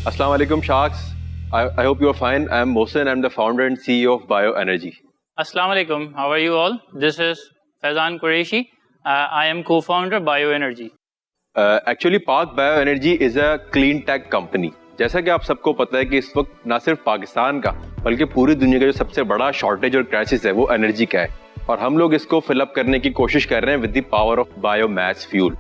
Assalamu alaikum, Sharks. I hope you are fine. I am Mohsin. I'm the founder and CEO of BioEnergy. Assalamu alaikum. How are you all? This is Faizan Qureshi. I am co-founder BioEnergy. Actually, Pak BioEnergy is a clean tech company. जैसा कि आप सबको पता है कि इस वक्त ना सिर्फ पाकिस्तान का बल्कि पूरी दुनिया का जो सबसे बड़ा शॉर्टेज और क्राइसिस है वो एनर्जी का है और हम लोग इसको फिलअप करने की कोशिश कर रहे हैं with the power of biomass fuel.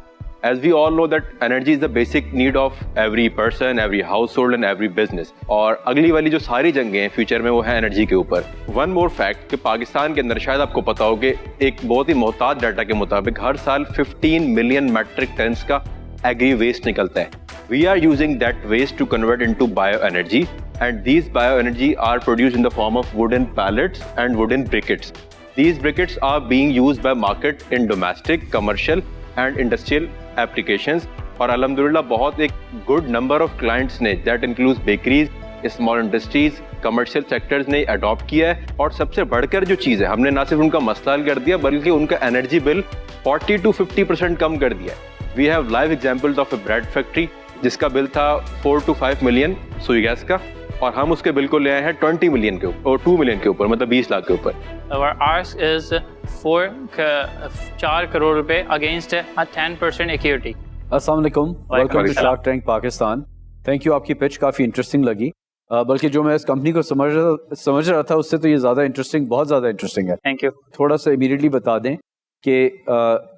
As we all know that energy is the basic need of every person, every household and every business. और अगली वाली जो सारी जंगें हैं फ्यूचर में वो है एनर्जी के ऊपर. वन मोर फैक्ट कि पाकिस्तान के अंदर शायद आपको पता हो कि एक बहुत ही मोहतात डाटा के मुताबिक हर साल 15 मिलियन मैट्रिक टन्स का एग्री वेस्ट निकलता है. We are using that waste to convert into bioenergy and these bioenergy are produced in the form of wooden pallets and wooden briquettes. These briquettes are being used by market in domestic, commercial and industrial applications और अल्हम्दुलिल्लाह बहुत एक good number of clients ने that includes bakeries, small industries, commercial sectors ने adopt किया है और सबसे बढ़कर जो चीज़ है हमने ना सिर्फ उनका मसला हल कर दिया बल्कि उनका एनर्जी बिल 40 to 50% कम कर दिया है. We have live examples of a bread factory जिसका बिल था 4 to 5 मिलियन सुई गैस का और हम उसके बिल को ले आए हैं 20 मिलियन के ऊपर और 2 मिलियन के ऊपर मतलब 20 लाख के ऊपर. Our ask is 4 करोड़ रुपए against a 10% security. अस्सलाम वालेकुम, welcome to Shark Tank Pakistan. Thank you, आपकी पिच काफ़ी इंटरेस्टिंग लगी. बल्कि जो मैं इस कंपनी को समझ रहा था उससे तो ये ज़्यादा इंटरेस्टिंग, बहुत ज़्यादा इंटरेस्टिंग है. Thank you. थोड़ा सा इमीडिएटली बता दें कि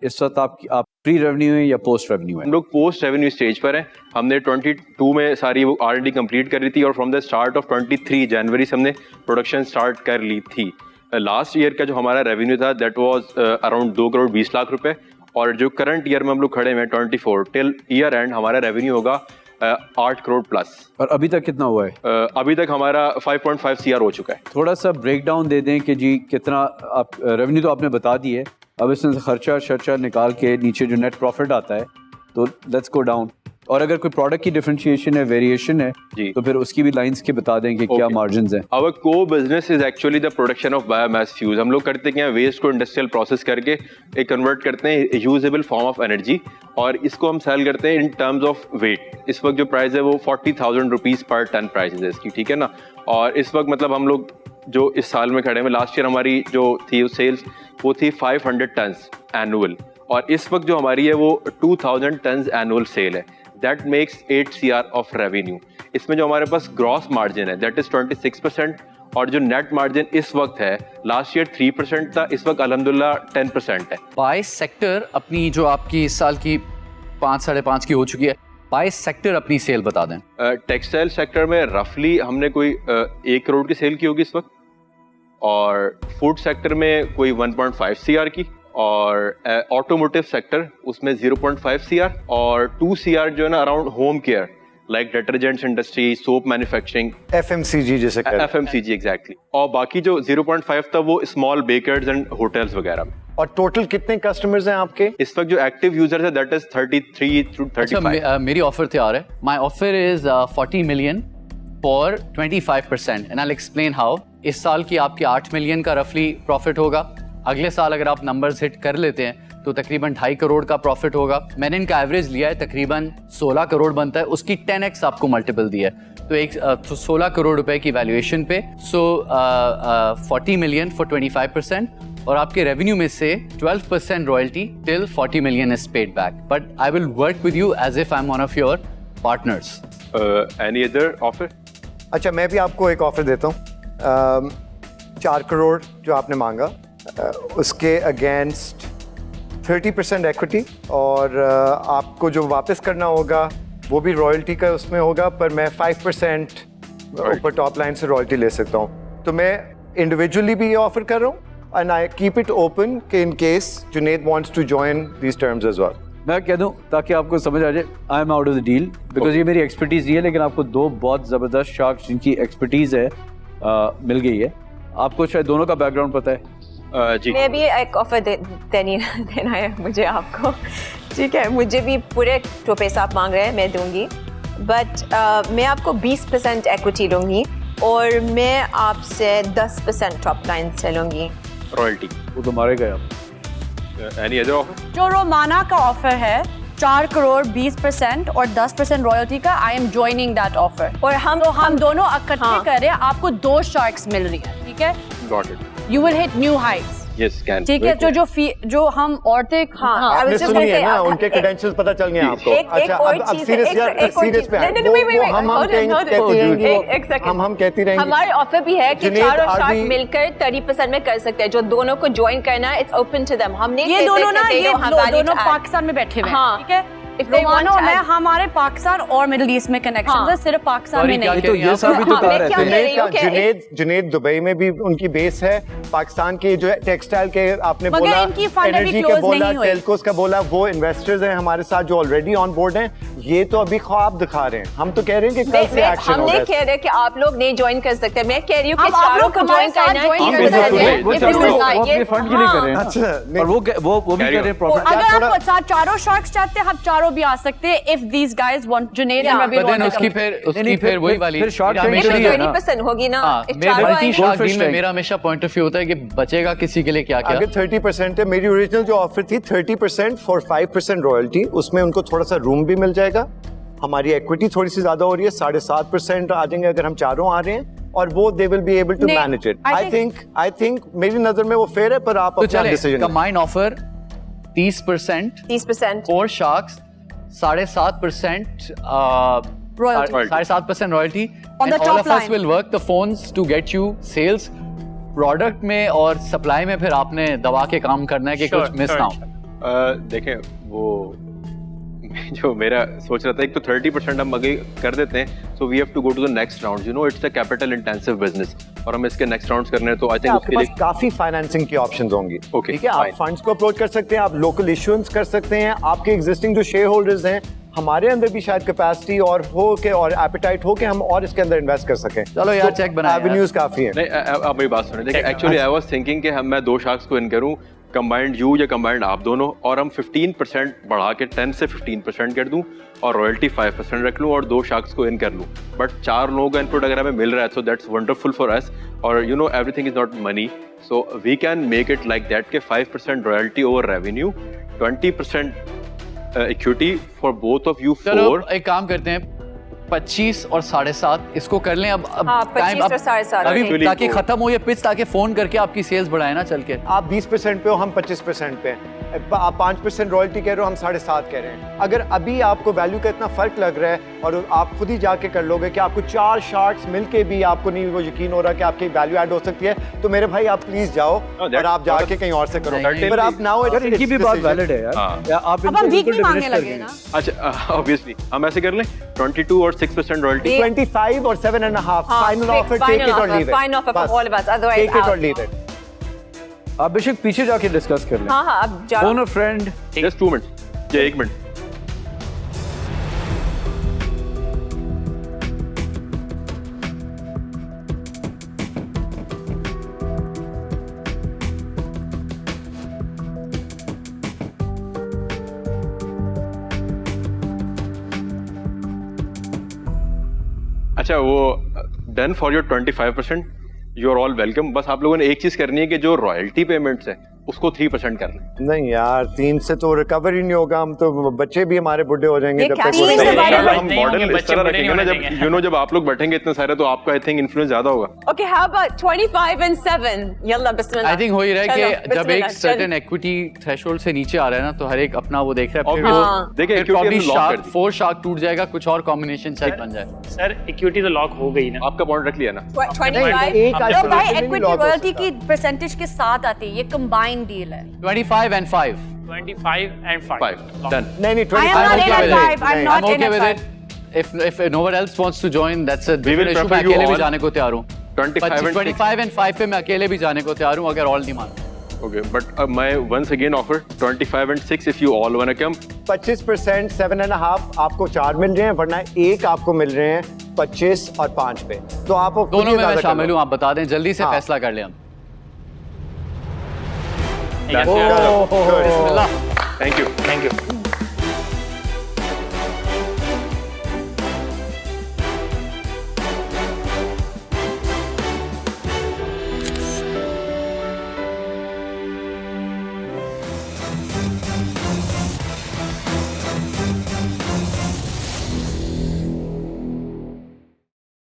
इस वक्त आप प्री रेवेन्यू हैं या पोस्ट रेवेन्यू हैं? हम लोग पोस्ट रेवेन्यू स्टेज पर हैं. हमने 22 में सारी वो R&D कंप्लीट करी थी और फ्रॉम द स्टार्ट ऑफ 23 जनवरी से हमने प्रोडक्शन स्टार्ट कर ली थी. लास्ट ईयर का जो हमारा रेवेन्यू था that was around 2 crore 20 lakh रुपए और जो करंट ईयर में हम लोग खड़े हैं 24 टिल ईयर एंड हमारा रेवेन्यू होगा 8 करोड़ प्लस. और अभी तक कितना हुआ है? अभी तक हमारा 5.5 CR हो चुका है. थोड़ा सा ब्रेक डाउन दे दें कि जी कितना आप रेवेन्यू तो आपने बता दी है, अब इसमें से खर्चा निकाल के नीचे जो नेट प्रॉफिट आता है तो लेट्स गो डाउन. और अगर कोई प्रोडक्ट की डिफरेंशिएशन है, वेरिएशन है जी, तो फिर उसकी भी लाइंस के बता दें कि क्या मार्जिन्स हैं. आवर को business is actually the production of biomass fuels. हम लोग करते क्या, वेस्ट को इंडस्ट्रियल प्रोसेस करके एक कन्वर्ट करते हैं यूजेबल फॉर्म ऑफ एनर्जी और इसको हम सेल करते हैं इन टर्म्स ऑफ वेट. इस वक्त जो प्राइस है वो 40,000 रुपीज़ पर टन प्राइस है इसकी, ठीक है ना. और इस वक्त मतलब हम लोग जो इस साल में खड़े हैं, लास्ट ईयर हमारी जो थी सेल्स वो थी 500 टन्स एनुअल और इस वक्त जो हमारी है वो 2000 टन्स एनुअल सेल है. That makes 8 CR of revenue. इसमें जो हमारे पास ग्रॉस मार्जिन है दैट इज 26% और जो नेट मार्जिन इस वक्त है, लास्ट ईयर 3% था, इस वक्त अल्हम्दुलिल्लाह 10% है. बाय सेक्टर अपनी जो आपकी इस साल की 5-5.5 की हो चुकी है, बाय सेक्टर अपनी सेल बता दें. टेक्सटाइल सेक्टर में रफली हमने कोई 1 करोड़ की सेल की होगी इस वक्त और फूड सेक्टर में कोई 1.5 CR की और ऑटोमोटिव सेक्टर उसमें 0.5 CR और 2 CR जो है ना around home care like detergents industry, soap manufacturing, FMCG जैसे FMCG एग्जैक्टली. और बाकी जो 0.5 था वो स्मॉल बेकर्स एंड होटल्स वगैरह में. और टोटल कितने कस्टमर्स हैं आपके इस वक्त जो एक्टिव यूजर्स है दैट इज 33 to 35. अच्छा, मेरी ऑफर तैयार है. My offer is 40 million for 25% and I will explain how. इस साल की आपकी 8 मिलियन का रफली प्रॉफिट होगा. अगले साल अगर आप नंबर्स हिट कर लेते हैं तो तकरीबन 2.5 करोड़ का प्रॉफिट होगा. मैंने इनका एवरेज लिया है, तकरीबन 16 करोड़ बनता है, उसकी 10x आपको मल्टीपल दिया है तो 16 करोड़ रुपए की वैल्यूएशन पे. सो 40 मिलियन फॉर 25% और आपके रेवेन्यू में से 12% royalty till 40 million is paid back. But I will work with you as if I am one of your partners. Any other offer? अच्छा, मैं भी आपको एक ऑफर देता हूँ. 4 करोड़ जो आपने मांगा उसके अगेंस्ट 30% इक्विटी और आपको जो वापस करना होगा वो भी रॉयल्टी का उसमें होगा, पर मैं 5% ऊपर टॉप लाइन से रॉयल्टी ले सकता हूँ. तो मैं इंडिविजुअली भी ये ऑफर कर रहा हूँ and I keep it open कि in case Junaid wants to join these terms as well. मैं कह दूं ताकि आपको समझ आ जाए, I am out of the deal because ये मेरी एक्सपर्टीज़ नहीं है, लेकिन आपको 2 बहुत ज़बरदस्त शार्क्स जिनकी एक्सपर्टीज़ है मिल गई है. आपको शायद दोनों का बैकग्राउंड पता है. जी मैं भी एक ऑफर देना है मुझे आपको, ठीक है. मुझे भी पूरे जो पैसा आप मांग रहे हैं मैं दूंगी, बट मैं आपको 20% इक्विटी दूंगी और मैं आपसे 10% टॉप लाइन से लूँगी रॉयल्टी. वो तो मारे गए आप. Any other offer? जो रोमाना का ऑफर है 4 करोड़ 20% और 10% रॉयल्टी का, I am joining that offer. और हम दोनों इकट्ठे हाँ। कर रहे हैं, आपको 2 शार्क्स मिल रही है, ठीक है? Got it. You will hit new Heights, yes can. ठीक है? जो हम औरतें, हाँ, I was आपने just सुन gonna लिया say, ना, अब- उनके credentials पता चल गए आपको। एक और अब चीज़ है, serious एक- यार, एक और serious चीज़- पे नहीं, आए। नहीं, wait, वो हम hold on, कहेंगे- hold on. कहती रहेंगी, एक second. हम कहती रहेंगी। हमारे ऑफर भी है कि जुनैद चारों शार्क आरबी- मिलकर 30% में कर सकते हैं। जो दोनों को ज्वाइन करना है, इट्स ओपन टू देम। हम नहीं ये कहते दोनों ना, कि they ये don't have value दोनों to add. पाकिस्तान में बैठे हुए हैं, हाँ। ठीक है? If they want Romano to में add- हमारे पाकिस्तान और मिडिल ईस्ट में कनेक्शन हाँ। है, सिर्फ पाकिस्तान Sorry, में क्या नहीं। कह रही हैं ये आप? सब भी तो हाँ, कहा मैं रहे क्या थे। कह रही हूँ कि जुनैद दुबई में भी उनकी बेस है। पाकिस्तान के जो टेक्सटाइल के आपने मगर बोला, इनकी fund अभी एनर्जी का close बोला, नहीं हुई। टेलकोस का बोला, वो इन्वेस्टर्स हैं हमारे साथ जो ऑलरेडी ऑन बोर्ड हैं। ये तो अभी ख्वाब दिखा रहे हैं। हम तो कह रहे हैं कि कल से एक्शन हम होगा। नहीं कह रहे कि आप लोग नहीं ज्वाइन कर सकते। मैं कह रही हूँ कि अब आप चारों लोग को हमारे ज्वाइन साथ करना है। join कि कर this is सकते हैं। it. वो If चलो, this is वो not- अपने ये- फंड के लिए कर रहे हैं ना। अच्छा, नहीं। और वो भी Carry कर रहे हैं on. प्रॉफिट। अगर थोड़ा- आप साथ चारों शार्क्स चाहते हैं, हम चारों भी आ सकते हैं। If these guys want, Junaid and रबीर But then want to उसकी come. फिर नहीं, फिर वही वाली फिर short मेरा term हमेशा के लिए है ना। 20% होगी ना। हाँ, If मेरे चारों मल्टी आएंगे- शार्क Goldfish डील में tank। मेरा हमेशा पॉइंट ऑफ व्यू होता है कि बचेगा किसी के लिए क्या क्या। अगर 30% है, मेरी ओरिजिनल जो ऑफर थी 30% फॉर 5% रॉयल्टी, उसमें उनको थोड़ा सा रूम भी मिल जाएगा। हमारी इक्विटी थोड़ी सी ज्यादा हो रही है, 7.5% आ जाएंगे अगर हम चारों आ रहे हैं, और वो they will be able to नहीं, manage it. I I think मेरी नजर में वो फेयर है, पर आप तो अपना चले decision combined offer 30% 30%। 4 sharks 7.5% Royalty. 7.5% royalty, On and the all top of us line. will work the phones to get you sales। Product में और सप्लाई में फिर आपने दबा के काम करना है कि Sure, कुछ मिस sure, ना हो। देखें वो जो मेरा सोच रहा था, एक तो 30% हम आगे कर देते हैं, so we have to go to the next round. You know it's a capital intensive business, और हम इसके नेक्स्ट राउंड्स करने हैं, तो आई थिंक आपके उसके पास लिए काफी फाइनेंसिंग की ऑप्शंस होंगी। Okay, ठीक है, आप fine. फंड्स को अप्रोच कर सकते हैं, आप लोकल इशुएंस कर सकते हैं, आपके एग्जिस्टिंग जो शेयर होल्डर्स हैं, हमारे अंदर भी शायद कैपेसिटी और हो के और एपेटाइट हो के हम और इसके अंदर इन्वेस्ट कर सकें। चलो यार, चेक बनाएं यार। एवेन्यूज काफी हैं। नहीं, आप मेरी बात सुनिए। देखिए, एक्चुअली आई वाज थिंकिंग कि मैं 2 शार्क्स को इन करूं, कंबाइंड यू या कंबाइंड आप दोनों, और हम 15% बढ़ा के 10 से 15% कर दूं, और रॉयल्टी 5% रख लूं, और 2 शार्क्स को इन कर लूं। बट 4 लोगों का इनपुट अगर हमें मिल रहा है, so that's wonderful for us. और you know everything is not money, so we can make it like that के 5% royalty over revenue, 20% equity for both of you. चलो 4 एक काम करते हैं, 25 और 7.5 इसको कर लें। अब हाँ, टाइम 25 और 7.5 अभी Actually, ताकि तो- खत्म हो ये पिच, ताकि फोन करके आपकी सेल्स बढ़ाए ना चल के। आप 20% पे हो, हम 25% पे हैं। आप 5% रॉयल्टी कह रहे हो, हम 7.5 कह रहे हैं। अगर अभी आपको वैल्यू का इतना फर्क लग रहा है, और आप खुद ही जाके कर लोगे कि आपको 4 शार्ट्स मिलके भी आपको नहीं वो यकीन हो रहा कि आपकी वैल्यू ऐड हो सकती है, तो मेरे भाई आप प्लीज जाओ that's- और आप जाके कहीं और से करो। नहीं, पर आप नाउ यार इनकी भी बात वैलिड है यार। हाँ। या आप अब इनको हम वीक बिल्कुल भी मांगने diminish कर लगे देंगे। ना। अच्छा, ऑब्वियसली हम ऐसे कर लें 22 और 6% रॉयल्टी। 25 और 7.5 हाँ, final fixed, offer, take final it or offer, leave it. final offer from all of us, otherwise take it or out. Leave it. आप बेशक पीछे जाके डिस्कस कर लें। हाँ हाँ, अब जाओ। Phone a friend. Just 2 minute या 1 मिनट। अच्छा, वो done for your 25%, you are all welcome. बस आप लोगों ने एक चीज करनी है कि जो रॉयल्टी पेमेंट्स है उसको 3% कर लें। नहीं यार, 3 से तो रिकवर ही नहीं होगा। हम तो बच्चे भी हमारे बुढ़े हो जाएंगे ये जब क्या तक चीज़ वो है? नहीं नहीं, होगा। नहीं, हम नहीं होंगे, मॉडल इस बच्चे तरह बड़े रखेंगे नहीं ना, होने जब देंगे। यू नो जब आप लोग बैठेंगे इतने सारे, तो आपका आई थिंक इन्फ्लुएंस ज्यादा होगा। Okay, how about 25 and 7? Yalla Bismillah. I think हो ही रहा है चलो, कि जब बिस्मिल्लाह, एक सर्टेन चल। इक्विटी थ्रेशोल्ड से नीचे आ रहा है ना, तो हर एक अपना वो देख रहा है। फिर Obvious. हाँ। देखिए, equity प्रॉब्ली हमने lock कर शार्क दी। 4 शार्क टूट जाएगा, कुछ और कॉम्बिनेशन शायद बन जाए। सर इक्विटी तो लॉक हो गई ना। आपका पॉइंट रख लिया ना। 25? एक अब तो isolation भाई में नहीं इक्विटी lock हो रॉयल्टी सकता। की परसेंटेज के साथ आती है, ये कंबाइंड डील है। 25 and 5 25 and 5 5 डन। नहीं नहीं, I am 25 not in okay at with it. 5. I'm नहीं, not I'm in okay at with 5. it. If no one else wants to join, that's a will different issue. मैं prefer you अकेले भी all. जाने को तैयार हूँ। 25 and 5 पे मैं अकेले भी जाने को तैयार हूँ, अगर ऑल नहीं मानते। Okay, but my once again offer 25 and 6 if you all wanna come. 25%, 7.5 आपको 4 मिल रहे हैं, वरना 1 आपको मिल रहे हैं 25 और 5 पे। तो आप दोनों में मैं शामिल हूँ, आप बता दें, जल्दी से हाँ। फैसला कर लें हम। ठीक है, Good. Bismillah. Thank you. Thank you.